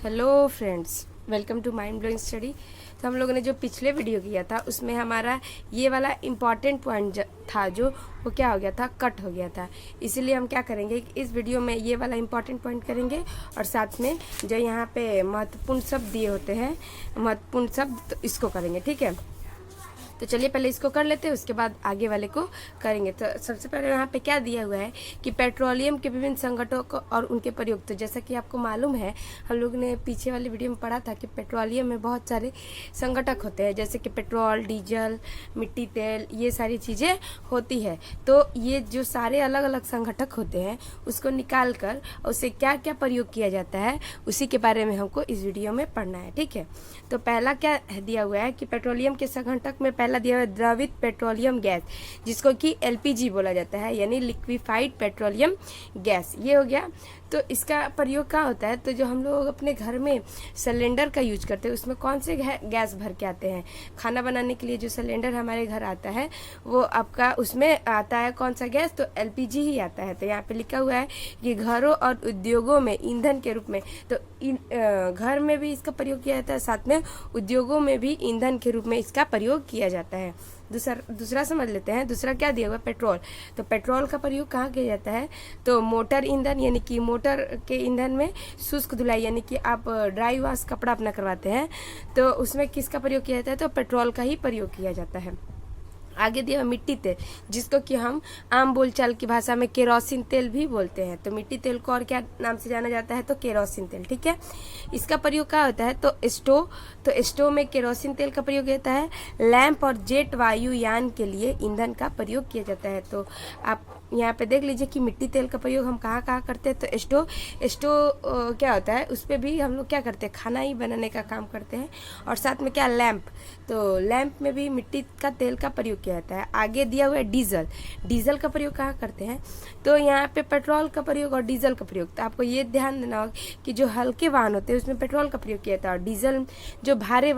Hello friends, welcome to mind blowing study. तो हम लोगों ने जो पिछले वीडियो किया था उसमें हमारा ये वाला इम्पॉर्टेंट पॉइंट था जो वो क्या हो गया था, कट हो गया था। इसीलिए हम क्या करेंगे कि इस वीडियो में ये वाला इम्पॉर्टेंट पॉइंट करेंगे और साथ में जो यहाँ पे महत्वपूर्ण शब्द दिए होते हैं, महत्वपूर्ण शब्द, तो इसको करेंगे। ठीक है, तो चलिए पहले इसको कर लेते हैं, उसके बाद आगे वाले को करेंगे। तो सबसे पहले यहाँ पे क्या दिया हुआ है कि पेट्रोलियम के विभिन्न संगठनों और उनके प्रयोग। तो जैसा कि आपको मालूम है, हम लोग ने पीछे वाले वीडियो में पढ़ा था कि पेट्रोलियम में बहुत सारे संगठक होते हैं, जैसे कि पेट्रोल, डीजल, मिट्टी तेल, ये सारी चीज़ें होती है। तो ये जो सारे अलग अलग संगठक होते हैं उसको निकाल कर उसे क्या क्या प्रयोग किया जाता है उसी के बारे में हमको इस वीडियो में पढ़ना है। ठीक है, तो पहला क्या दिया हुआ है कि पेट्रोलियम के संगठक में पहला दिया हुआ है द्रवित पेट्रोलियम गैस, जिसको कि एलपीजी बोला जाता है, यानी लिक्विफाइड पेट्रोलियम गैस। ये हो गया। तो इसका प्रयोग क्या होता है, तो जो हम लोग अपने घर में सिलेंडर का यूज करते हैं उसमें कौन से गैस भर के आते हैं। खाना बनाने के लिए जो सिलेंडर हमारे घर आता है वो आपका उसमें आता है कौन सा गैस, तो एलपीजी ही आता है। तो यहाँ पे लिखा हुआ है कि घरों और उद्योगों में ईंधन के रूप में, तो घर में भी इसका प्रयोग किया जाता है, साथ में उद्योगों में भी ईंधन के रूप में इसका प्रयोग किया जाता है। दूसरा समझ लेते हैं। दूसरा क्या दिया हुआ, पेट्रोल। तो पेट्रोल का प्रयोग कहाँ किया जाता है, तो मोटर ईंधन, यानी कि मोटर के ईंधन में शुष्क धुलाई, यानी कि आप ड्राई वॉश कपड़ा अपना करवाते हैं तो उसमें किसका प्रयोग किया जाता है, तो पेट्रोल का ही प्रयोग किया जाता है। आगे दिया मिट्टी तेल, जिसको कि हम आम बोलचाल की भाषा में केरोसिन तेल भी बोलते हैं। तो मिट्टी तेल को और क्या नाम से जाना जाता है, तो केरोसिन तेल। ठीक है, इसका प्रयोग क्या होता है, तो स्टोव में केरोसिन तेल का प्रयोग होता है। लैंप और जेट वायुयान के लिए ईंधन का प्रयोग किया जाता है। तो आप यहाँ पे देख लीजिए कि मिट्टी तेल का प्रयोग हम कहाँ कहाँ करते हैं, तो स्टोव क्या होता है, उस पर भी हम लोग क्या करते हैं, खाना ही बनाने का काम करते हैं। और साथ में क्या, लैंप, तो लैंप में भी मिट्टी का तेल का प्रयोग किया जाता है। आगे दिया हुआ है डीजल का प्रयोग कहाँ करते हैं, तो यहाँ पे पेट्रोल का प्रयोग और डीजल का प्रयोग। तो आपको ये ध्यान देना होगा कि जो हल्के वाहन होते हैं उसमें पेट्रोल का प्रयोग किया जाता है, और डीजल जो भारी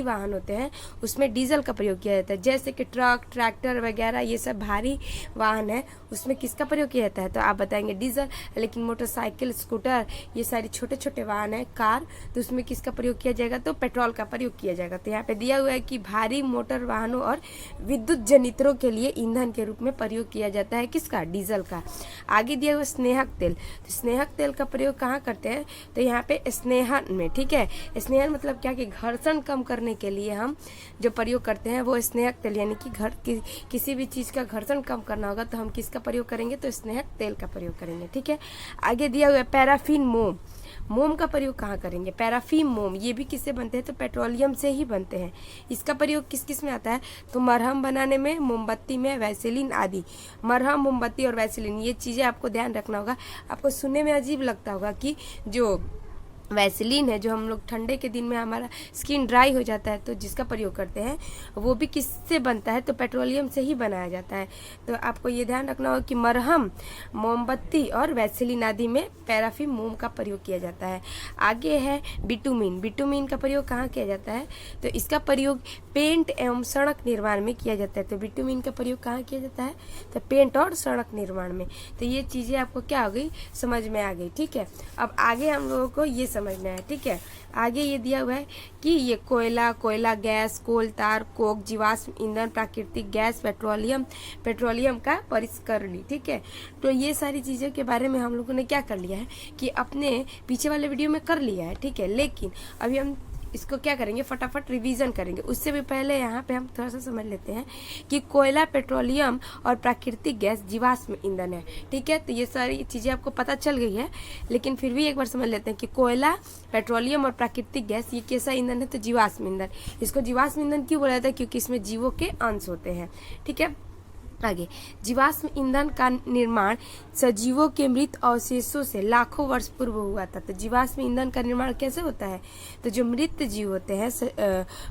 वाहन होते हैं उसमें डीजल का प्रयोग किया जाता है। जैसे कि ट्रक, ट्रैक्टर वगैरह, ये सब भारी वाहन है, उसमें किसका प्रयोग किया जाता है, तो आप बताएंगे डीजल। लेकिन मोटरसाइकिल, स्कूटर, ये सारी छोटे छोटे वाहन है, कार, तो उसमें किसका प्रयोग किया जाएगा, तो पेट्रोल का प्रयोग किया जाएगा। तो यहाँ पे दिया हुआ है कि भारी मोटर वाहनों और विद्युत जनित्रों के लिए ईंधन के रूप में प्रयोग किया जाता है किसका, डीजल का। आगे दिया हुआ स्नेहक तेल। तो स्नेहक तेल का प्रयोग कहाँ करते हैं, तो यहाँ पे स्नेहन में। ठीक है, स्नेहन मतलब क्या कि घर्षण कम करने के लिए हम जो प्रयोग करते हैं वो स्नेहक तेल, यानी कि किसी भी चीज़ का घर्षण कम करना होगा तो हम किसका प्रयोग करेंगे, तो स्नेहक तेल का प्रयोग करेंगे। ठीक है, आगे दिया हुआ है पैराफिन मोम। मोम का प्रयोग कहाँ करेंगे, पैराफिन मोम, ये भी किससे बनते हैं, तो पेट्रोलियम से ही बनते हैं। इसका प्रयोग किस किस में आता है, तो मरहम बनाने में, मोमबत्ती में, वैसेलिन आदि। मरहम, मोमबत्ती और वैसेलिन, ये चीज़ें आपको ध्यान रखना होगा। आपको सुनने में अजीब लगता होगा कि जो वैसेलिन है, जो हम लोग ठंडे के दिन में हमारा स्किन ड्राई हो जाता है तो जिसका प्रयोग करते हैं वो भी किससे बनता है, तो पेट्रोलियम से ही बनाया जाता है। तो आपको ये ध्यान रखना होगा कि मरहम, मोमबत्ती और वैसेलिन आदि में पैराफिन मोम का प्रयोग किया जाता है। आगे है बिटुमिन। बिटुमिन का प्रयोग कहाँ किया जाता है, तो इसका प्रयोग पेंट एवं सड़क निर्माण में किया जाता है। तो बिटुमिन का प्रयोग कहाँ किया जाता है, तो पेंट और सड़क निर्माण में। तो ये चीज़ें आपको क्या हो गई, समझ में आ गई। ठीक है, अब आगे हम लोगों को ये समझना है। ठीक है, आगे ये दिया हुआ है कि ये कोयला गैस, कोल तार, कोक, जीवाश्म ईंधन, प्राकृतिक गैस, पेट्रोलियम का परिष्करणी। ठीक है, तो ये सारी चीज़ों के बारे में हम लोगों ने क्या कर लिया है कि अपने पीछे वाले वीडियो में कर लिया है। ठीक है, लेकिन अभी हम इसको क्या करेंगे, फटाफट रिवीजन करेंगे। उससे भी पहले यहाँ पे हम थोड़ा सा समझ लेते हैं कि कोयला, पेट्रोलियम और प्राकृतिक गैस जीवाश्म ईंधन है। ठीक है, तो ये सारी चीज़ें आपको पता चल गई है, लेकिन फिर भी एक बार समझ लेते हैं कि कोयला, पेट्रोलियम और प्राकृतिक गैस ये कैसा ईंधन है, तो जीवाश्म ईंधन। इसको जीवाश्म ईंधन क्यों बोला जाता है, क्योंकि इसमें जीवों के अंश होते हैं। ठीक है, आगे जीवाश्म ईंधन का निर्माण सजीवों के मृत अवशेषों से लाखों वर्ष पूर्व हुआ था। तो जीवाश्म ईंधन का निर्माण कैसे होता है, तो जो मृत जीव होते हैं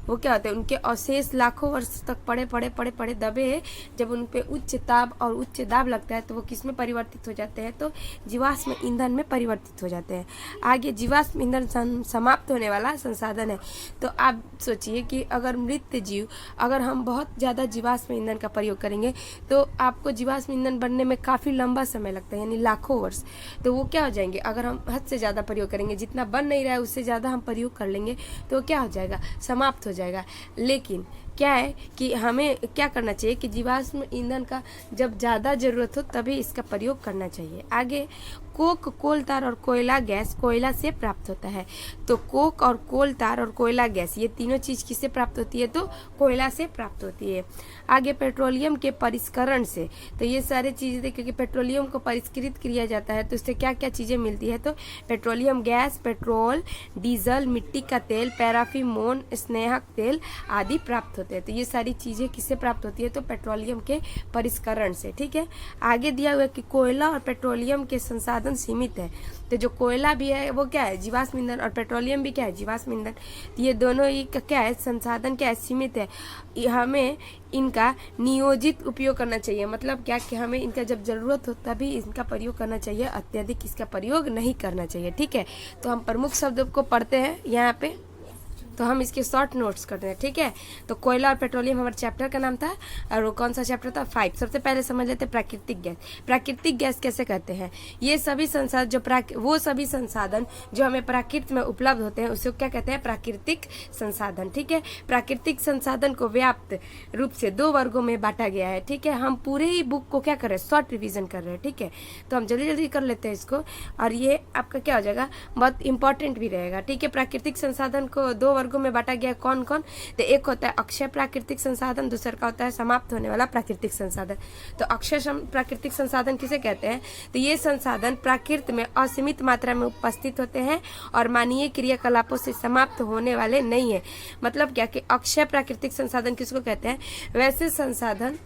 वो क्या होते हैं, उनके अवशेष लाखों वर्ष तक पड़े दबे हैं, जब उन पे उच्च ताप और उच्च दाब लगता है तो वो किस में परिवर्तित हो जाते हैं, तो जीवाश्म ईंधन में परिवर्तित हो जाते हैं। आगे जीवाश्म ईंधन समाप्त होने वाला संसाधन है। तो आप सोचिए कि अगर मृत जीव, अगर हम बहुत ज़्यादा जीवाश्म ईंधन का प्रयोग करेंगे तो आपको जीवाश्म ईंधन बनने में काफ़ी लंबा समय लगता है, यानी लाखों वर्ष। तो वो क्या हो जाएंगे, अगर हम हद से ज़्यादा प्रयोग करेंगे, जितना बन नहीं रहा है उससे ज़्यादा हम प्रयोग कर लेंगे तो क्या हो जाएगा, समाप्त हो जाएगा। लेकिन क्या है कि हमें क्या करना चाहिए कि जीवाश्म ईंधन का जब ज़्यादा ज़रूरत हो तभी इसका प्रयोग करना चाहिए। आगे, कोक, कोल तार और कोयला गैस कोयला से प्राप्त होता है। तो कोक और कोल तार और कोयला गैस ये तीनों चीज़ किससे प्राप्त होती है, तो कोयला से प्राप्त होती है। आगे, पेट्रोलियम के परिष्करण से, तो ये सारे चीज़ें क्योंकि पेट्रोलियम को परिष्कृत किया जाता है तो इससे क्या क्या चीज़ें मिलती है, तो पेट्रोलियम गैस, पेट्रोल, डीजल, मिट्टी का तेल, पैराफिन, मोम, स्नेहक तेल आदि प्राप्त होते हैं। तो ये सारी चीज़ें किससे प्राप्त होती है, तो पेट्रोलियम के परिष्करण से। ठीक है, आगे दिया हुआ है कि कोयला और पेट्रोलियम के संसाधन सीमित है। तो जो कोयला भी है वो क्या है, जीवाश्म ईंधन, और पेट्रोलियम भी क्या है, जीवाश्म ईंधन। तो ये दोनों ही क्या है, संसाधन क्या है, सीमित है। हमें इनका नियोजित उपयोग करना चाहिए। मतलब क्या कि हमें इनका जब जरूरत हो तभी इनका प्रयोग करना चाहिए, अत्यधिक इसका प्रयोग नहीं करना चाहिए। ठीक है, तो हम प्रमुख शब्दों को पढ़ते हैं यहाँ पे, तो हम इसके शॉर्ट नोट्स करते हैं। ठीक है, तो कोयला और पेट्रोलियम हमारे चैप्टर का नाम था, और वो कौन सा चैप्टर था, 5। सबसे पहले समझ लेते हैं प्राकृतिक गैस। प्राकृतिक गैस कैसे कहते हैं, ये सभी संसाधन जो वो सभी संसाधन जो हमें प्रकृति में उपलब्ध होते हैं उसे क्या कहते हैं, प्राकृतिक संसाधन। ठीक है, प्राकृतिक संसाधन को व्याप्त रूप से 2 वर्गों में बांटा गया है। ठीक है, हम पूरे ही बुक को क्या कर रहे हैं, शॉर्ट रिविजन कर रहे हैं। ठीक है, तो हम जल्दी जल्दी कर लेते हैं इसको, और ये आपका क्या हो जाएगा, बहुत इंपॉर्टेंट भी रहेगा। ठीक है, प्राकृतिक संसाधन को 2 वर्गों में बांटा गया। कौन कौन, तो एक होता है अक्षय प्राकृतिक संसाधन, दूसरा का होता है समाप्त होने वाला प्राकृतिक संसाधन। तो अक्षय प्राकृतिक संसाधन किसे कहते हैं, तो ये संसाधन प्रकृति में असीमित मात्रा में उपस्थित होते हैं और मानवीय क्रियाकलापों से समाप्त होने वाले नहीं है। मतलब क्या कि अक्षय प्राकृतिक संसाधन किसको कहते हैं, वैसे संसाधन।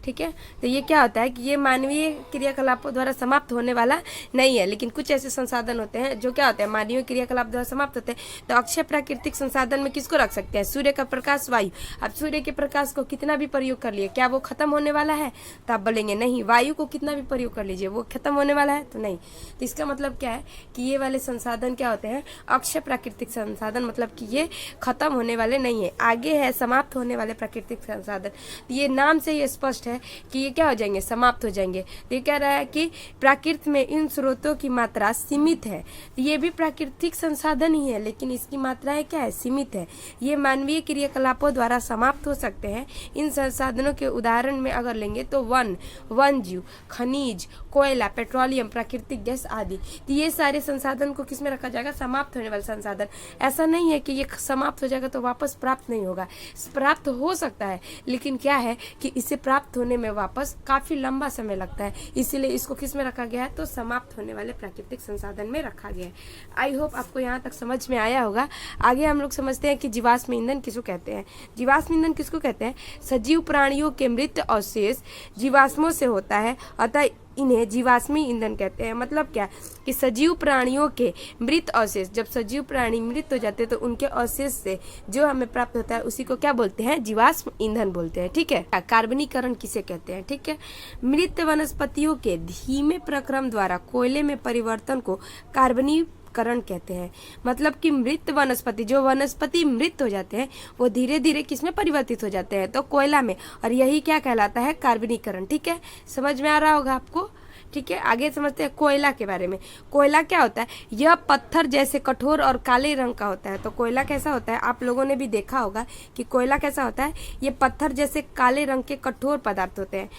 ठीक है, तो ये क्या होता है कि ये मानवीय क्रियाकलापों द्वारा समाप्त होने वाला नहीं है, लेकिन कुछ ऐसे संसाधन होते हैं जो क्या होते हैं, मानवीय क्रियाकलाप द्वारा समाप्त होते हैं। तो अक्षय प्राकृतिक संसाधन में किसको रख सकते हैं, सूर्य का प्रकाश, वायु। अब सूर्य के प्रकाश को कितना भी प्रयोग कर लिए, क्या वो खत्म होने वाला है, तो आप बोलेंगे नहीं। वायु को कितना भी प्रयोग कर लीजिए, वो खत्म होने वाला है, तो नहीं। तो इसका मतलब क्या है कि ये वाले संसाधन क्या होते हैं, अक्षय प्राकृतिक संसाधन, मतलब कि ये खत्म होने वाले नहीं है। आगे है समाप्त होने वाले प्राकृतिक संसाधन। तो ये नाम से ही स्पष्ट है कि ये क्या हो जाएंगे, समाप्त हो जाएंगे। तो ये कह रहा है कि प्रकृति में इन स्रोतों की मात्रा सीमित है। तो ये भी प्राकृतिक संसाधन ही है, लेकिन इसकी मात्रा क्या है, सीमित है। ये मानवीय क्रियाकलापों द्वारा समाप्त हो सकते हैं। इन संसाधनों के उदाहरण में अगर लेंगे तो वन्यजीव, खनिज, कोयला, पेट्रोलियम, प्राकृतिक गैस आदि। तो ये सारे संसाधन को किस में रखा जाएगा, समाप्त होने वाले संसाधन। ऐसा नहीं है कि ये समाप्त हो जाएगा तो वापस प्राप्त नहीं होगा, प्राप्त हो सकता है, लेकिन क्या है कि इसे प्राप्त होने में वापस काफी लंबा समय लगता है। इसीलिए इसको किस में रखा गया है, तो समाप्त होने वाले प्राकृतिक संसाधन में रखा गया है। आई होप आपको यहाँ तक समझ में आया होगा। आगे हम लोग समझते हैं कि जीवाश्म ईंधन किसको कहते हैं। जीवाश्म ईंधन किसको कहते हैं, सजीव प्राणियों के मृत अवशेष जीवाश्मों से होता है, अतः इन्हें जीवाश्मी ईंधन कहते हैं। मतलब क्या कि सजीव प्राणियों के मृत अवशेष, जब सजीव प्राणी मृत हो जाते हैं तो उनके अवशेष से जो हमें प्राप्त होता है उसी को क्या बोलते हैं, जीवाश्म ईंधन बोलते हैं। ठीक है, कार्बनीकरण किसे कहते हैं। ठीक है, मृत वनस्पतियों के धीमे प्रक्रम द्वारा कोयले में परिवर्तन को कार्बनीकरण कहते हैं। मतलब कि मृत वनस्पति, जो वनस्पति मृत हो जाते हैं वो धीरे धीरे किसमें परिवर्तित हो जाते हैं, तो कोयला में, और यही क्या कहलाता है, कार्बनीकरण। ठीक है, समझ में आ रहा होगा आपको। ठीक है, आगे समझते हैं कोयला के बारे में। कोयला क्या होता है, यह पत्थर जैसे कठोर और काले रंग का होता है। तो कोयला कैसा होता है, आप लोगों ने भी देखा होगा कि कोयला कैसा होता है, ये पत्थर जैसे काले रंग के कठोर पदार्थ होते हैं।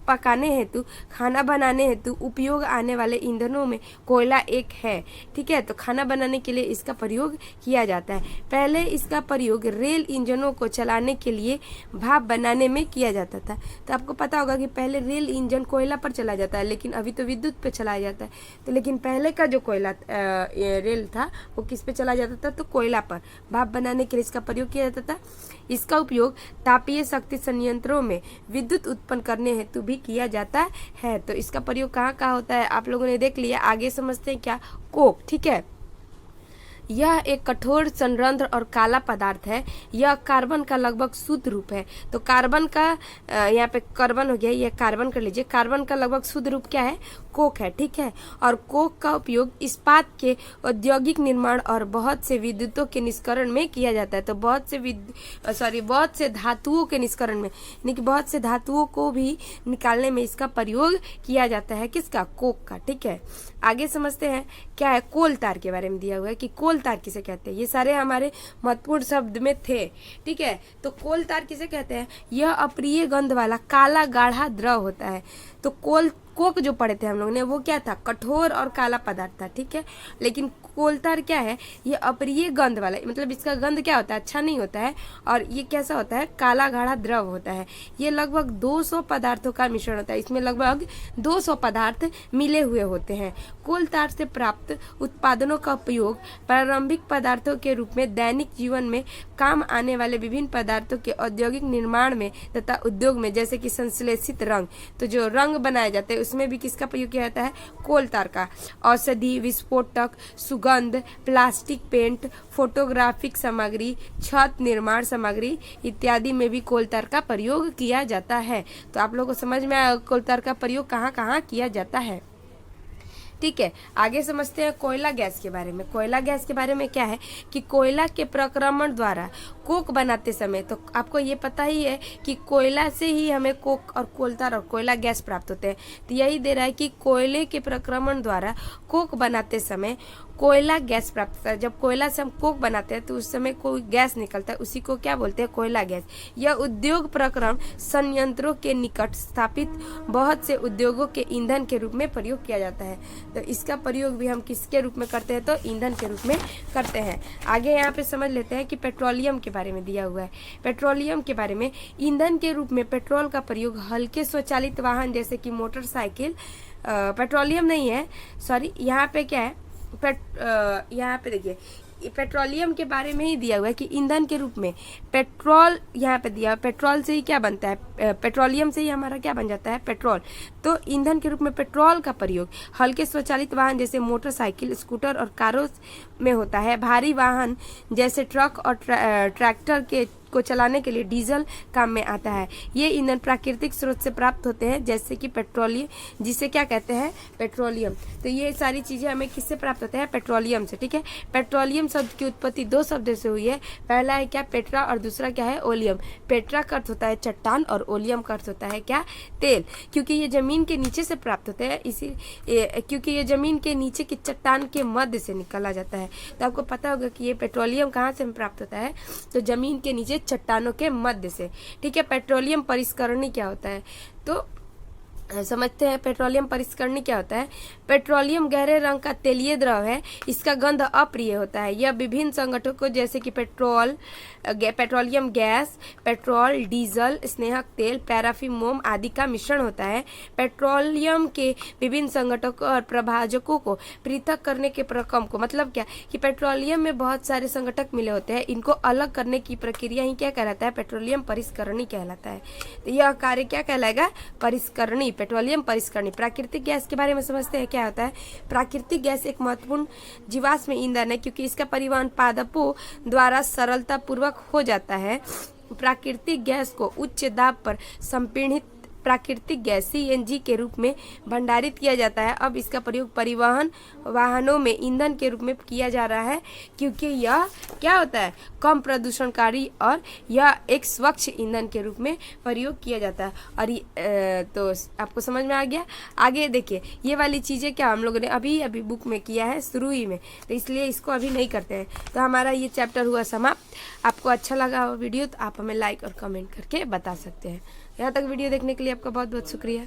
पकाने हेतु, खाना बनाने हेतु उपयोग आने वाले ईंधनों में कोयला एक है। ठीक है, तो खाना बनाने के लिए इसका प्रयोग किया जाता है। पहले इसका प्रयोग रेल इंजनों को चलाने के लिए भाप बनाने में किया जाता था। तो आपको पता होगा कि पहले रेल इंजन कोयला पर चला जाता है, लेकिन अभी तो विद्युत पे चलाया जाता है। तो लेकिन पहले का जो कोयला रेल था वो किस पे चला जाता था, तो कोयला पर भाप बनाने के लिए इसका प्रयोग किया जाता था। इसका उपयोग तापीय शक्ति संयंत्रों में विद्युत उत्पन्न करने हेतु भी किया जाता है। तो इसका प्रयोग कहाँ कहाँ होता है आप लोगों ने देख लिया। आगे समझते हैं क्या, कोक। ठीक है, यह एक कठोर संरंध्र और काला पदार्थ है। यह कार्बन का लगभग शुद्ध रूप है। तो कार्बन का यहाँ पे कार्बन हो गया, यह कार्बन कर लीजिए। कार्बन का लगभग शुद्ध रूप क्या है, कोक है, ठीक है। और कोक का उपयोग इस्पात के औद्योगिक निर्माण और बहुत से विद्युतों के निष्करण में किया जाता है। तो बहुत से धातुओं के निष्करण में, यानी कि बहुत से धातुओं को भी निकालने में इसका प्रयोग किया जाता है, किसका, कोक का, ठीक है। आगे समझते हैं क्या है, कोल तार के बारे में दिया हुआ है कि कोल तार किसे कहते हैं। ये सारे हमारे महत्वपूर्ण शब्द में थे, ठीक है। तो कोल तार किसे कहते हैं, यह अप्रिय गंध वाला काला गाढ़ा द्रव होता है। तो कोक जो पढ़े थे हम लोग ने, वो क्या था, कठोर और काला पदार्थ था, ठीक है। लेकिन कोलतार क्या है, ये अप्रिय गंध वाला, मतलब इसका गंध क्या होता है, अच्छा नहीं होता है। और ये कैसा होता है, काला गाढ़ा द्रव होता है। ये लगभग 200 पदार्थों का मिश्रण होता है, इसमें लगभग 200 पदार्थ मिले हुए होते हैं। कोलतार से प्राप्त उत्पादनों का उपयोग प्रारंभिक पदार्थों के रूप में दैनिक जीवन में काम आने वाले विभिन्न पदार्थों के औद्योगिक निर्माण में तथा उद्योग में, जैसे कि संश्लेषित रंग, तो जो रंग बनाए जाते हैं उसमें भी किसका प्रयोग किया जाता है, कोलतार का। औषधि, विस्फोटक, सुगंध, प्लास्टिक पेंट, फोटोग्राफिक सामग्री, छत निर्माण सामग्री इत्यादि में भी कोलतार का प्रयोग किया जाता है। तो आप लोगों को समझ में आया कोलतार का प्रयोग कहाँ कहाँ किया जाता है, ठीक है। आगे समझते हैं कोयला गैस के बारे में। कोयला गैस के बारे में क्या है कि कोयला के प्रक्रमण द्वारा कोक बनाते समय, तो आपको ये पता ही है कि कोयला से ही हमें कोक और कोलतार और कोयला गैस प्राप्त होते हैं। तो यही दे रहा है कि कोयले के प्रक्रमण द्वारा कोक बनाते समय कोयला गैस प्राप्त होता है। जब कोयला से हम कोक बनाते हैं तो उस समय कोई गैस निकलता है, उसी को क्या बोलते हैं, कोयला गैस। यह उद्योग प्रक्रमण संयंत्रों के निकट स्थापित बहुत से उद्योगों के ईंधन के रूप में प्रयोग किया जाता है। तो इसका प्रयोग भी हम किसके रूप में करते हैं, तो ईंधन के रूप में करते हैं। आगे यहाँ पे समझ लेते हैं कि पेट्रोलियम के बारे में दिया हुआ है। पेट्रोलियम के बारे में, ईंधन के रूप में पेट्रोल का प्रयोग हल्के स्वचालित वाहन जैसे कि मोटरसाइकिल, पेट्रोलियम नहीं है, सॉरी, यहाँ पे क्या है, यहाँ पे देखिए पेट्रोलियम के बारे में ही दिया हुआ है कि ईंधन के रूप में पेट्रोल यहाँ पे दिया, पेट्रोल से ही क्या बनता है, पेट्रोलियम से ही हमारा क्या बन जाता है, पेट्रोल। तो ईंधन के रूप में पेट्रोल का प्रयोग हल्के स्वचालित वाहन जैसे मोटरसाइकिल, स्कूटर और कारों में होता है। भारी वाहन जैसे ट्रक और ट्रैक्टर को चलाने के लिए डीजल काम में आता है। ये ईंधन प्राकृतिक स्रोत से प्राप्त होते हैं, जैसे कि पेट्रोलियम, जिसे क्या कहते हैं, पेट्रोलियम। तो ये सारी चीजें हमें किससे प्राप्त होते हैं, पेट्रोलियम से, ठीक है। पेट्रोलियम शब्द की उत्पत्ति 2 शब्दों से हुई है। पहला है क्या, पेट्रा, और दूसरा क्या है, ओलियम। पेट्रा का अर्थ होता है चट्टान और ओलियम का अर्थ होता है क्या, तेल। क्योंकि ये जमीन के नीचे से प्राप्त होते हैं, क्योंकि ये जमीन के नीचे की चट्टान के मध्य से निकाला जाता है। तो आपको पता होगा कि ये पेट्रोलियम कहाँ से प्राप्त होता है, तो जमीन के नीचे चट्टानों के मध्य से, ठीक है। पेट्रोलियम परिष्करणी क्या होता है, तो समझते हैं पेट्रोलियम परिष्करणी क्या होता है। पेट्रोलियम गहरे रंग का तेलीय द्रव है, इसका गंध अप्रिय होता है। यह विभिन्न संगठनों जैसे कि पेट्रोलियम गैस, पेट्रोल, डीजल, स्नेहक तेल, पैराफिन, मोम आदि का मिश्रण होता है। पेट्रोलियम के विभिन्न संगठनों और प्रभाजकों को पृथक करने के प्रक्रम को, मतलब क्या कि पेट्रोलियम में बहुत सारे संगठक मिले होते हैं, इनको अलग करने की प्रक्रिया ही क्या कहलाता है, पेट्रोलियम परिष्करणी कहलाता है। तो यह कार्य क्या कहलाएगा, परिष्करणी, पेट्रोलियम परिष्करणी। प्राकृतिक गैस के बारे में समझते हैं क्या होता है। प्राकृतिक गैस एक महत्वपूर्ण जीवाश्म ईंधन है, क्योंकि इसका परिवहन पादपों द्वारा सरलता पूर्वक हो जाता है। प्राकृतिक गैस को उच्च दाब पर संपीड़ित प्राकृतिक गैस CNG के रूप में भंडारित किया जाता है। अब इसका प्रयोग परिवहन वाहनों में ईंधन के रूप में किया जा रहा है, क्योंकि यह क्या होता है, कम प्रदूषणकारी, और यह एक स्वच्छ ईंधन के रूप में प्रयोग किया जाता है। और तो आपको समझ में आ गया। आगे देखिए, ये वाली चीज़ें क्या हम लोगों ने अभी बुक में किया है शुरू ही में, तो इसलिए इसको अभी नहीं करते हैं। तो हमारा ये चैप्टर हुआ समाप्त। आपको अच्छा लगा वीडियो तो आप हमें लाइक और कमेंट करके बता सकते हैं। यहाँ तक वीडियो देखने के लिए आपका बहुत बहुत शुक्रिया।